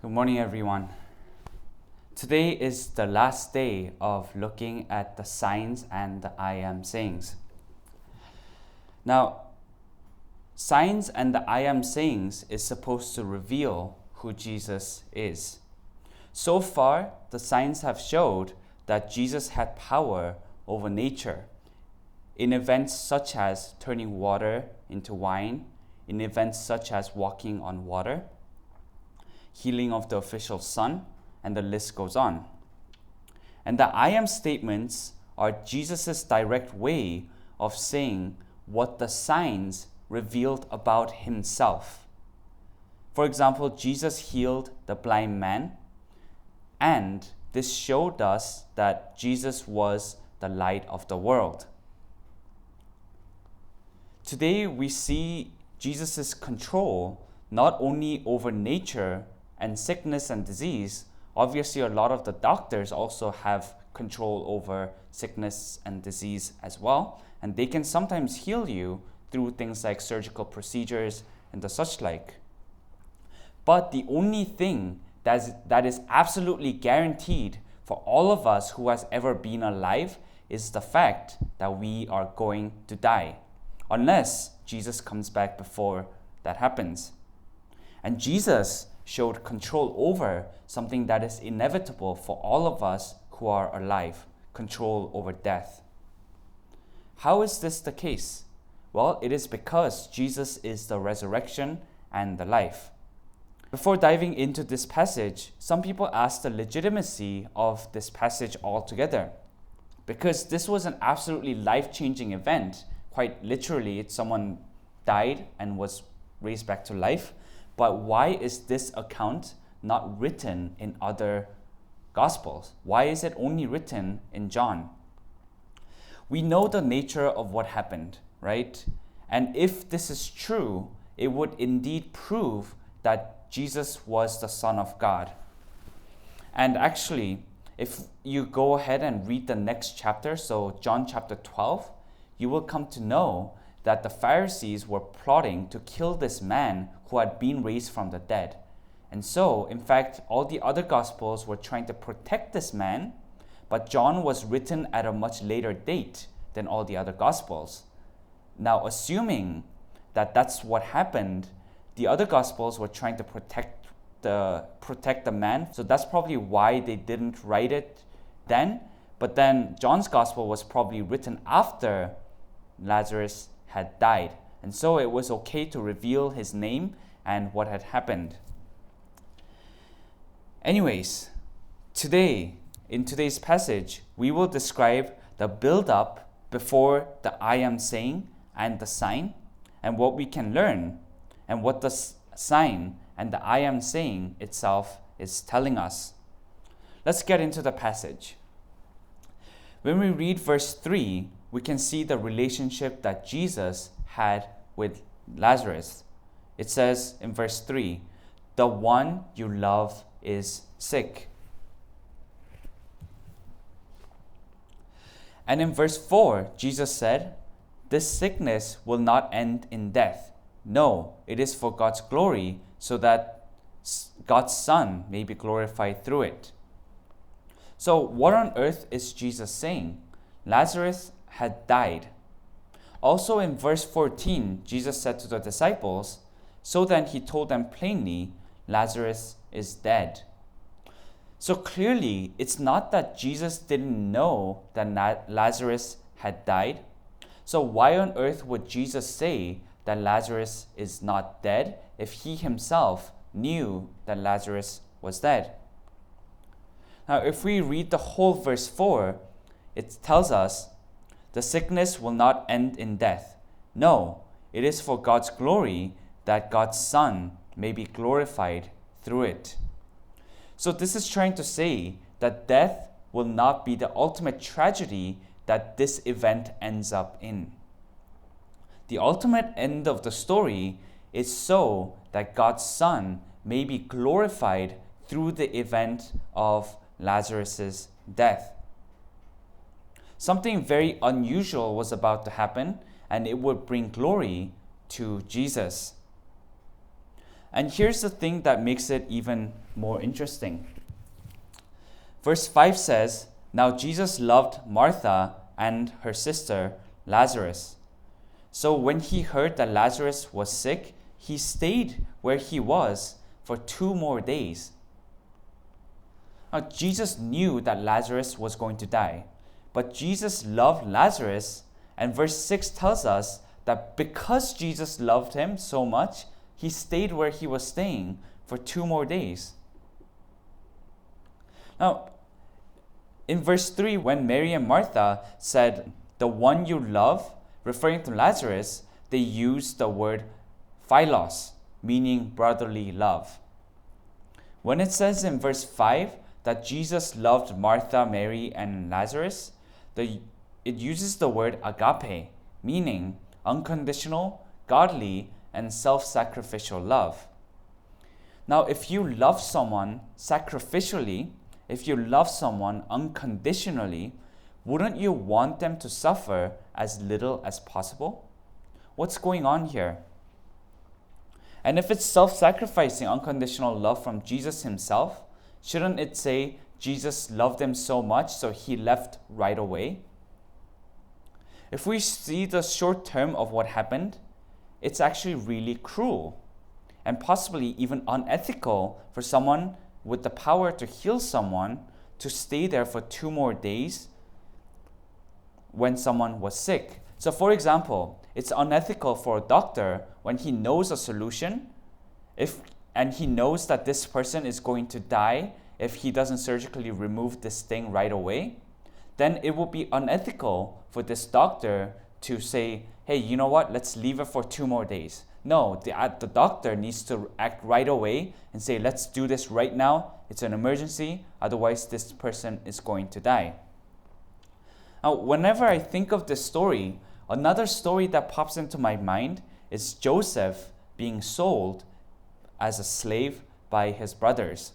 Good morning, everyone. Today is the last day of looking at the signs and the I am sayings. Now, signs and the I am sayings is supposed to reveal who Jesus is. So far, the signs have showed that Jesus had power over nature in events such as turning water into wine, in events such as walking on water, healing of the official son, and the list goes on. And the I am statements are Jesus' direct way of saying what the signs revealed about himself. For example, Jesus healed the blind man, and this showed us that Jesus was the light of the world. Today we see Jesus' control not only over nature and sickness and disease. Obviously, a lot of the doctors also have control over sickness and disease as well, and they can sometimes heal you through things like surgical procedures and the such like. But the only thing that is absolutely guaranteed for all of us who has ever been alive is the fact that we are going to die, unless Jesus comes back before that happens. And Jesus showed control over something that is inevitable for all of us who are alive, control over death. How is this the case? Well, it is because Jesus is the resurrection and the life. Before diving into this passage, some people ask the legitimacy of this passage altogether, because this was an absolutely life-changing event. Quite literally, someone died and was raised back to life. But why is this account not written in other Gospels? Why is it only written in John? We know the nature of what happened, right? And if this is true, it would indeed prove that Jesus was the Son of God. And actually, if you go ahead and read the next chapter, so John chapter 12, you will come to know that the Pharisees were plotting to kill this man who had been raised from the dead. And so, in fact, all the other Gospels were trying to protect this man, but John was written at a much later date than all the other Gospels. Now, assuming that that's what happened, the other Gospels were trying to protect the man, so that's probably why they didn't write it then. But then John's Gospel was probably written after Lazarus had died, and so it was okay to reveal his name and what had happened. Anyways, in today's passage, we will describe the build-up before the I am saying and the sign, and what we can learn, and what the sign and the I am saying itself is telling us. Let's get into the passage. When we read verse 3, we can see the relationship that Jesus had with Lazarus. It says in verse 3, "The one you love is sick." And in verse 4, Jesus said, "This sickness will not end in death. No, it is for God's glory, so that God's Son may be glorified through it." So what on earth is Jesus saying? Lazarus had died. Also in verse 14, Jesus said to the disciples, "So then he told them plainly, Lazarus is dead." So clearly, it's not that Jesus didn't know that Lazarus had died. So why on earth would Jesus say that Lazarus is not dead if he himself knew that Lazarus was dead? Now, if we read the whole verse 4, it tells us, "The sickness will not end in death. No, it is for God's glory, that God's Son may be glorified through it." So this is trying to say that death will not be the ultimate tragedy that this event ends up in. The ultimate end of the story is so that God's Son may be glorified through the event of Lazarus' death. Something very unusual was about to happen, and it would bring glory to Jesus. And here's the thing that makes it even more interesting. Verse 5 says, "Now Jesus loved Martha and her sister Lazarus. So when he heard that Lazarus was sick, he stayed where he was for 2 more days." Now, Jesus knew that Lazarus was going to die, but Jesus loved Lazarus, and verse 6 tells us that because Jesus loved him so much, he stayed where he was staying for 2 more days. Now, in verse 3, when Mary and Martha said, "the one you love," referring to Lazarus, they used the word philos, meaning brotherly love. When it says in verse 5 that Jesus loved Martha, Mary, and Lazarus, it uses the word agape, meaning unconditional, godly, and self-sacrificial love. Now, if you love someone sacrificially, if you love someone unconditionally, wouldn't you want them to suffer as little as possible? What's going on here? And if it's self-sacrificing unconditional love from Jesus himself, shouldn't it say Jesus loved them so much so he left right away? If we see the short term of what happened, it's actually really cruel and possibly even unethical for someone with the power to heal someone to stay there for 2 more days when someone was sick. So for example, it's unethical for a doctor when he knows a solution and he knows that this person is going to die if he doesn't surgically remove this thing right away, then it would be unethical for this doctor to say, "Hey, you know what? Let's leave it for 2 more days." No, the doctor needs to act right away and say, "Let's do this right now. It's an emergency. Otherwise, this person is going to die." Now, whenever I think of this story, another story that pops into my mind is Joseph being sold as a slave by his brothers.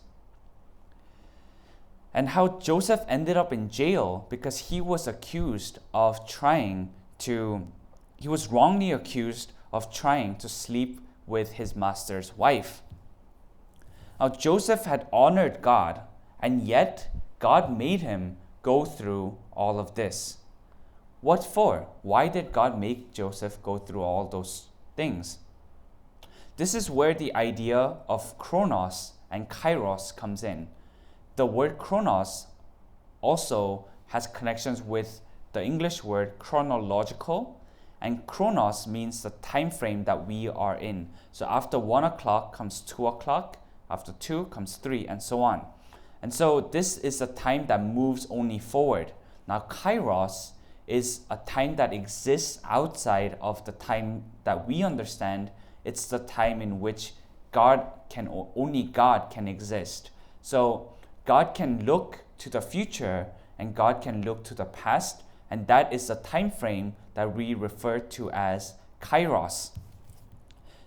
And how Joseph ended up in jail because he was wrongly accused of trying to sleep with his master's wife. Now, Joseph had honored God, and yet God made him go through all of this. What for? Why did God make Joseph go through all those things? This is where the idea of chronos and kairos comes in. The word chronos also has connections with the English word chronological, and chronos means the time frame that we are in. So after 1 o'clock comes 2 o'clock, after 2 comes 3, and so on. And so this is a time that moves only forward. Now kairos is a time that exists outside of the time that we understand. It's the time in which only God can exist. So God can look to the future and God can look to the past, and that is the time frame that we refer to as kairos.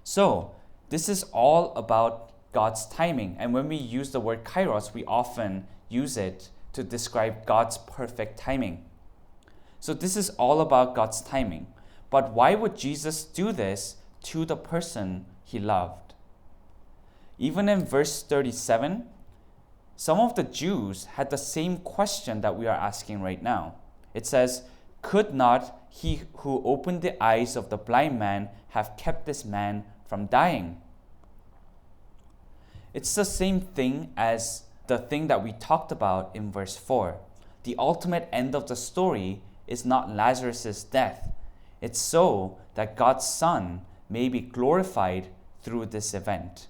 So this is all about God's timing, and when we use the word kairos, we often use it to describe God's perfect timing. So this is all about God's timing. But why would Jesus do this to the person he loved? Even in verse 37, some of the Jews had the same question that we are asking right now. It says, "Could not he who opened the eyes of the blind man have kept this man from dying?" It's the same thing as the thing that we talked about in verse 4. The ultimate end of the story is not Lazarus' death. It's so that God's Son may be glorified through this event.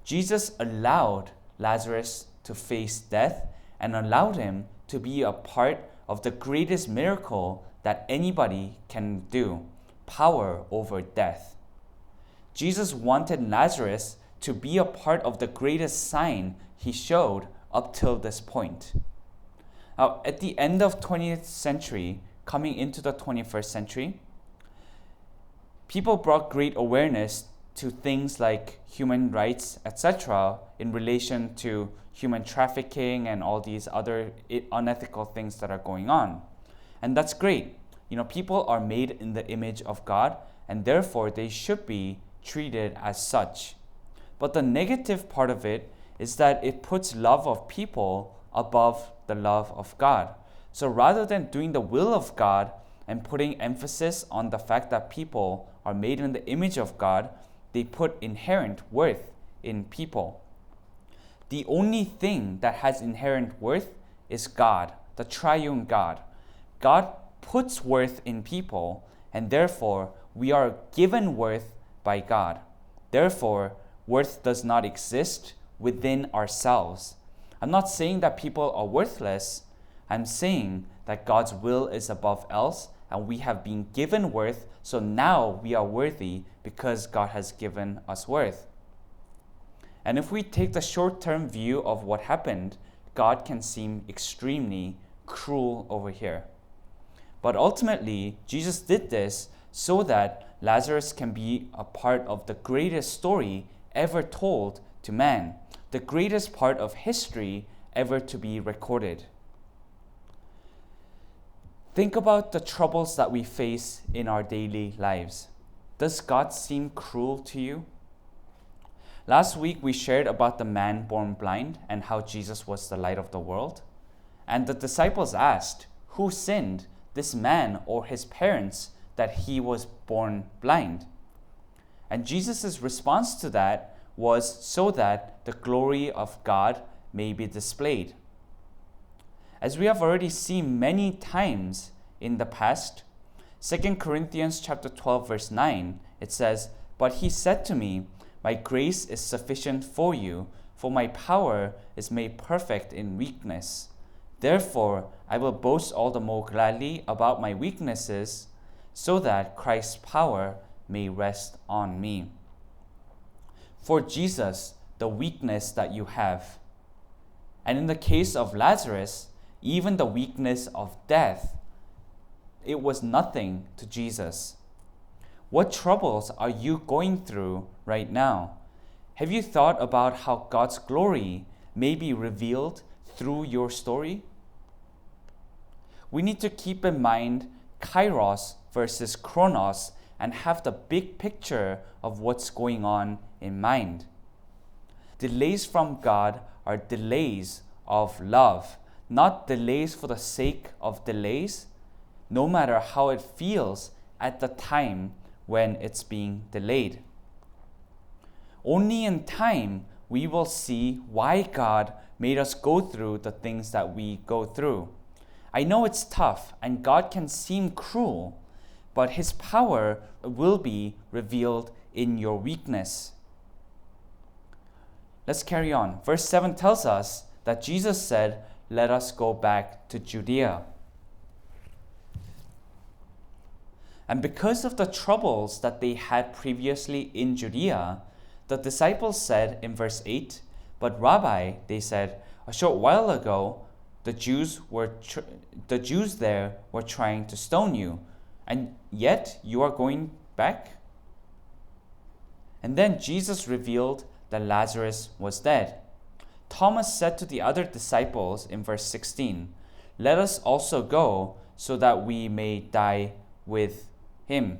Jesus allowed Lazarus to face death and allowed him to be a part of the greatest miracle that anybody can do, power over death. Jesus wanted Lazarus to be a part of the greatest sign he showed up till this point. Now, at the end of 20th century, coming into the 21st century, people brought great awareness to things like human rights, etc., in relation to human trafficking and all these other unethical things that are going on. And that's great. People are made in the image of God, and therefore they should be treated as such. But the negative part of it is that it puts love of people above the love of God. So rather than doing the will of God and putting emphasis on the fact that people are made in the image of God, they put inherent worth in people. The only thing that has inherent worth is God, the triune God. God puts worth in people, and therefore we are given worth by God. Therefore, worth does not exist within ourselves. I'm not saying that people are worthless. I'm saying that God's will is above else, and we have been given worth, so now we are worthy because God has given us worth. And if we take the short-term view of what happened, God can seem extremely cruel over here. But ultimately, Jesus did this so that Lazarus can be a part of the greatest story ever told to man, the greatest part of history ever to be recorded. Think about the troubles that we face in our daily lives. Does God seem cruel to you? Last week we shared about the man born blind and how Jesus was the light of the world. And the disciples asked, who sinned, this man or his parents, that he was born blind? And Jesus' response to that was so that the glory of God may be displayed. As we have already seen many times in the past, 2 Corinthians chapter 12 verse 9, it says, "But he said to me, my grace is sufficient for you, for my power is made perfect in weakness. Therefore, I will boast all the more gladly about my weaknesses, so that Christ's power may rest on me." For Jesus, the weakness that you have, and in the case of Lazarus, even the weakness of death, it was nothing to Jesus. What troubles are you going through right now? Have you thought about how God's glory may be revealed through your story? We need to keep in mind kairos versus chronos and have the big picture of what's going on in mind. Delays from God are delays of love, not delays for the sake of delays, no matter how it feels at the time when it's being delayed. Only in time we will see why God made us go through the things that we go through. I know it's tough and God can seem cruel, but His power will be revealed in your weakness. Let's carry on. Verse 7 tells us that Jesus said, "Let us go back to Judea." And because of the troubles that they had previously in Judea, the disciples said in verse 8, "But Rabbi," they said, "a short while ago, the Jews there were trying to stone you, and yet you are going back?" And then Jesus revealed that Lazarus was dead. Thomas said to the other disciples in verse 16, "Let us also go so that we may die with him."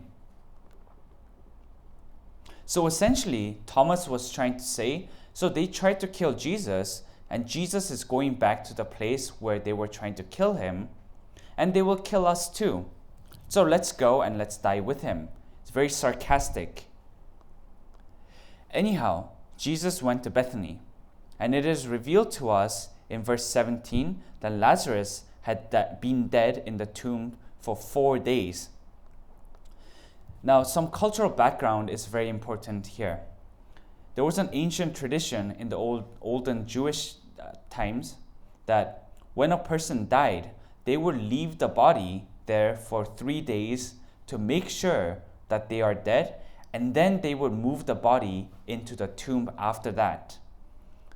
So essentially, Thomas was trying to say, so they tried to kill Jesus, and Jesus is going back to the place where they were trying to kill him, and they will kill us too. So let's go and let's die with him. It's very sarcastic. Anyhow, Jesus went to Bethany, and it is revealed to us in verse 17 that Lazarus had been dead in the tomb for 4 days. Now, some cultural background is very important here. There was an ancient tradition in the olden Jewish times that when a person died, they would leave the body there for 3 days to make sure that they are dead, and then they would move the body into the tomb after that.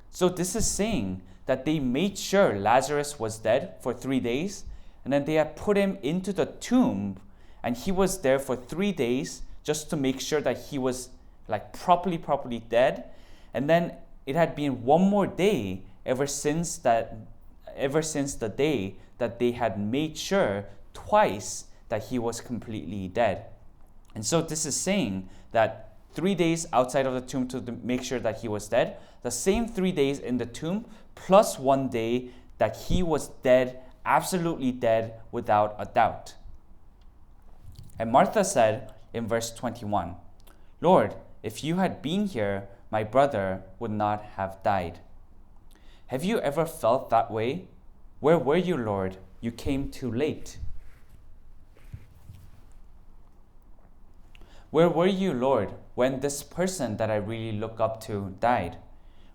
So this is saying that they made sure Lazarus was dead for 3 days, and then they had put him into the tomb, and he was there for 3 days just to make sure that he was like properly dead. And then it had been 1 more day ever since the day that they had made sure twice that he was completely dead. And so this is saying that 3 days outside of the tomb to make sure that he was dead, the same 3 days in the tomb, plus 1 day that he was dead, absolutely dead, without a doubt. And Martha said in verse 21, "Lord, if you had been here, my brother would not have died." Have you ever felt that way? Where were you, Lord? You came too late. Where were you, Lord, when this person that I really look up to died?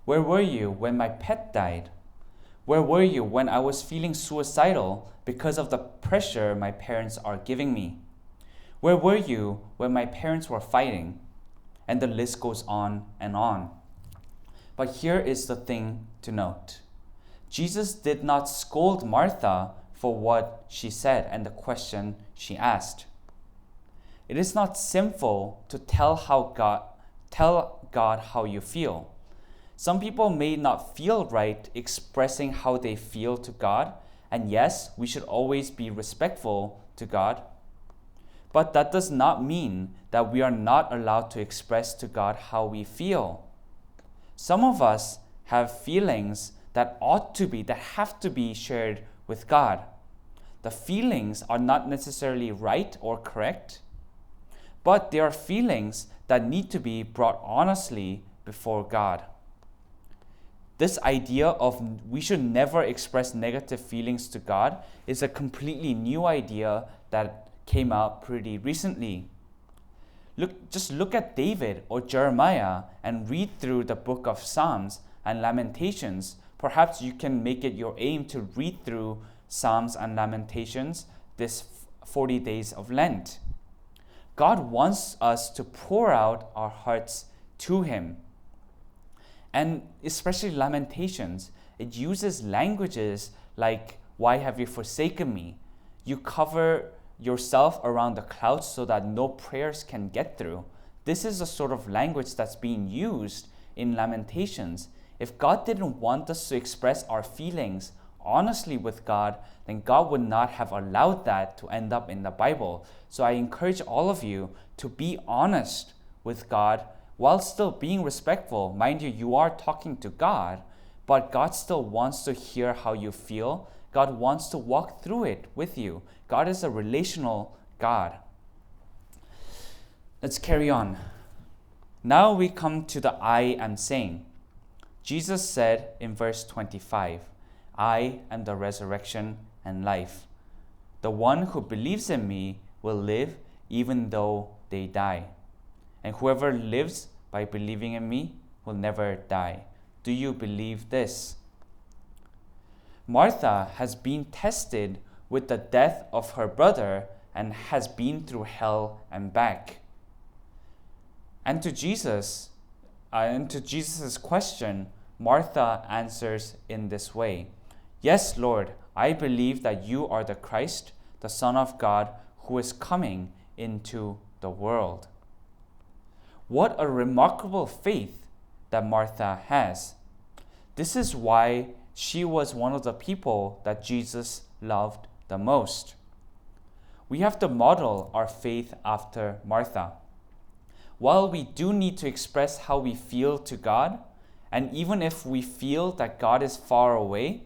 Where were you when my pet died? Where were you when I was feeling suicidal because of the pressure my parents are giving me? Where were you when my parents were fighting? And the list goes on and on. But here is the thing to note. Jesus did not scold Martha for what she said and the question she asked. It is not sinful to tell God how you feel. Some people may not feel right expressing how they feel to God, and yes, we should always be respectful to God. But that does not mean that we are not allowed to express to God how we feel. Some of us have feelings that have to be shared with God. The feelings are not necessarily right or correct, but they are feelings that need to be brought honestly before God. This idea of we should never express negative feelings to God is a completely new idea that came out pretty recently. Just look at David or Jeremiah and read through the book of Psalms and Lamentations. Perhaps you can make it your aim to read through Psalms and Lamentations this 40 days of Lent. God wants us to pour out our hearts to Him. And especially Lamentations, it uses languages like, "Why have you forsaken me?" You cover yourself around the clouds so that no prayers can get through. This is the sort of language that's being used in Lamentations. If God didn't want us to express our feelings honestly with God, then God would not have allowed that to end up in the Bible. So I encourage all of you to be honest with God while still being respectful. Mind you, you are talking to God, but God still wants to hear how you feel. God wants to walk through it with you. God is a relational God. Let's carry on. Now we come to the "I am saying." Jesus said in verse 25, "I am the resurrection and life. The one who believes in me will live even though they die. And whoever lives by believing in me will never die." Do you believe this? Martha has been tested with the death of her brother and has been through hell and back. And to Jesus' question, Martha answers in this way, "Yes, Lord, I believe that you are the Christ, the Son of God, who is coming into the world." What a remarkable faith that Martha has. This is why she was one of the people that Jesus loved the most. We have to model our faith after Martha. While we do need to express how we feel to God, and even if we feel that God is far away,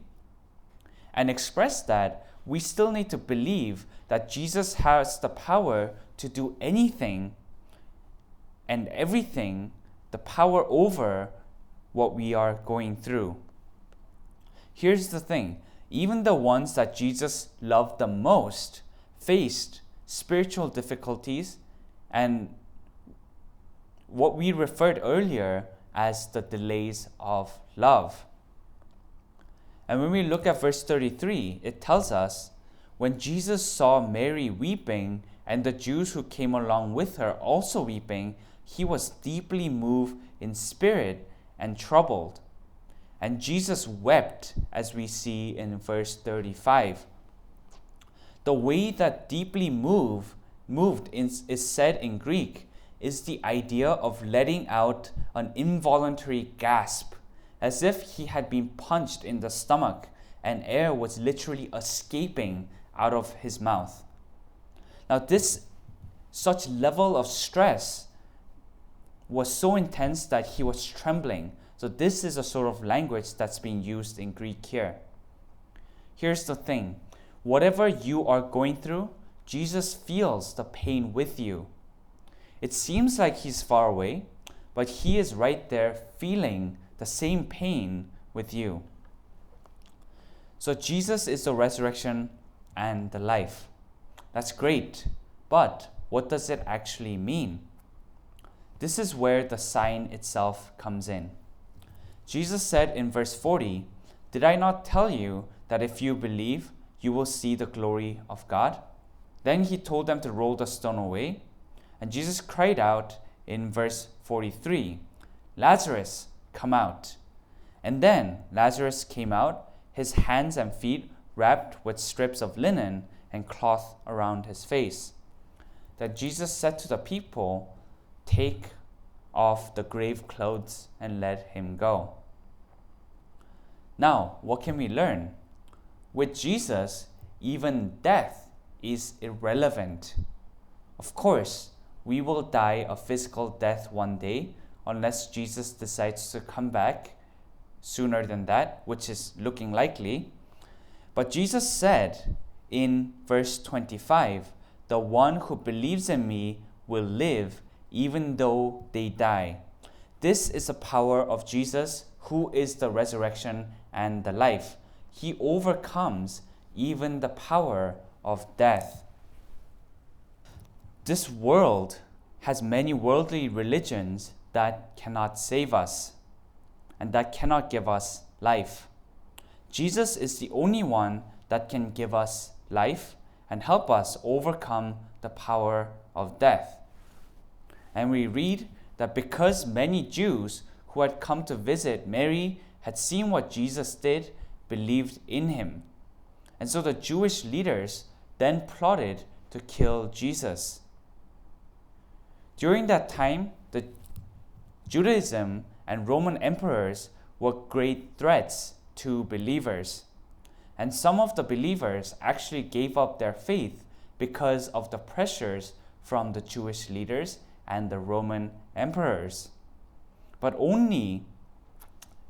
and express that, we still need to believe that Jesus has the power to do anything and everything, the power over what we are going through. Here's the thing, even the ones that Jesus loved the most faced spiritual difficulties and what we referred earlier as the delays of love. And when we look at verse 33, it tells us, when Jesus saw Mary weeping and the Jews who came along with her also weeping, he was deeply moved in spirit and troubled. And Jesus wept, as we see in verse 35. The way that deeply moved is said in Greek is the idea of letting out an involuntary gasp, as if he had been punched in the stomach and air was literally escaping out of his mouth. Now such level of stress was so intense that he was trembling. So this is a sort of language that's being used in Greek here. Here's the thing. Whatever you are going through, Jesus feels the pain with you. It seems like he's far away, but he is right there feeling the same pain with you. So Jesus is the resurrection and the life. That's great, but what does it actually mean? This is where the sign itself comes in. Jesus said in verse 40, "Did I not tell you that if you believe, you will see the glory of God?" Then he told them to roll the stone away, and Jesus cried out in verse 43, "Lazarus, come out." And then Lazarus came out, his hands and feet wrapped with strips of linen and cloth around his face. That Jesus said to the people, "Take off the grave clothes and let him go." Now, what can we learn? With Jesus, even death is irrelevant. Of course, we will die a physical death one day unless Jesus decides to come back sooner than that, which is looking likely. But Jesus said in verse 25, "The one who believes in me will live even though they die." This is the power of Jesus, who is the resurrection and the life. He overcomes even the power of death. This world has many worldly religions that cannot save us and that cannot give us life. Jesus is the only one that can give us life and help us overcome the power of death. And we read that because many Jews who had come to visit Mary had seen what Jesus did, believed in him. And so the Jewish leaders then plotted to kill Jesus. During that time, the Judaism and Roman emperors were great threats to believers. And some of the believers actually gave up their faith because of the pressures from the Jewish leaders and the Roman emperors. But only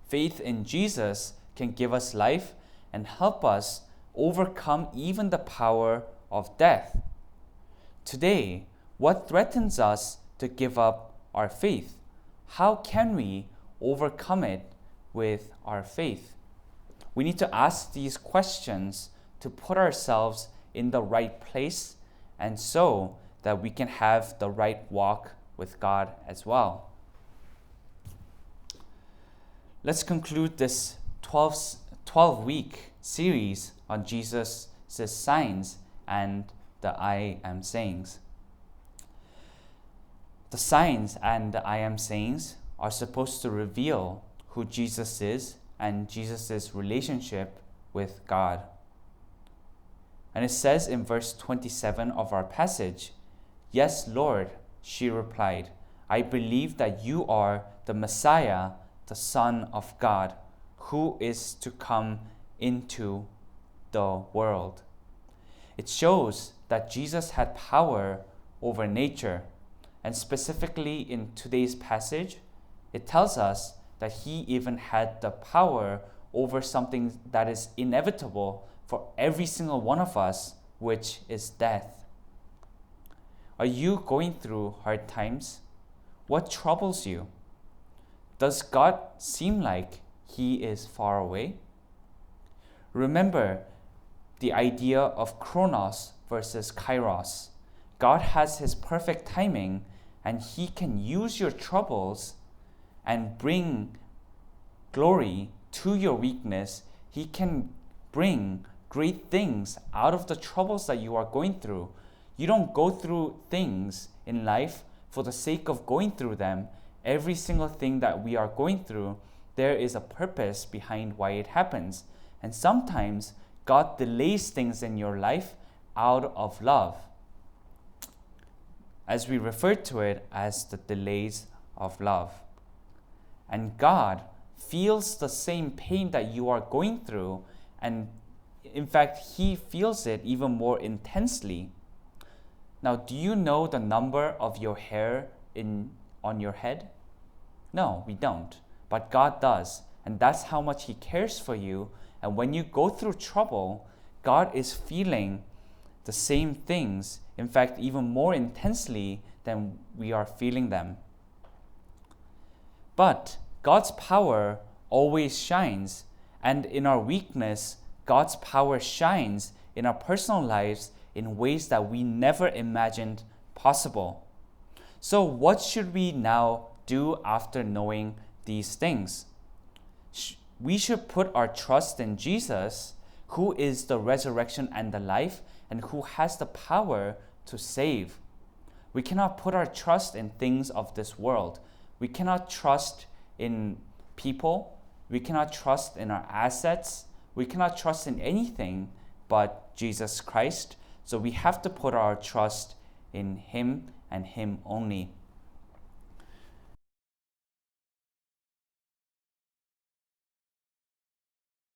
faith in Jesus can give us life and help us overcome even the power of death. Today, what threatens us to give up our faith? How can we overcome it with our faith? We need to ask these questions to put ourselves in the right place and so that we can have the right walk with God as well. Let's conclude this 12-week series on Jesus' signs and the I am sayings. The signs and the I am sayings are supposed to reveal who Jesus is and Jesus' relationship with God. And it says in verse 27 of our passage, "Yes, Lord," she replied, "I believe that you are the Messiah, the Son of God, who is to come into the world." It shows that Jesus had power over nature. And specifically in today's passage, it tells us that he even had the power over something that is inevitable for every single one of us, which is death. Are you going through hard times? What troubles you? Does God seem like he is far away? Remember the idea of chronos versus kairos. God has his perfect timing, and he can use your troubles and bring glory to your weakness. He can bring great things out of the troubles that you are going through. You don't go through things in life for the sake of going through them. Every single thing that we are going through, there is a purpose behind why it happens. And sometimes God delays things in your life out of love, as we refer to it as the delays of love. And God feels the same pain that you are going through, and in fact, he feels it even more intensely. Now, do you know the number of your hair on your head? No, we don't. But God does. And that's how much He cares for you. And when you go through trouble, God is feeling the same things, in fact, even more intensely than we are feeling them. But God's power always shines, and in our weakness, God's power shines in our personal lives in ways that we never imagined possible. So what should we now do after knowing these things? We should put our trust in Jesus, who is the resurrection and the life, and who has the power to save. We cannot put our trust in things of this world. We cannot trust in people. We cannot trust in our assets. We cannot trust in anything but Jesus Christ. So we have to put our trust in Him and Him only.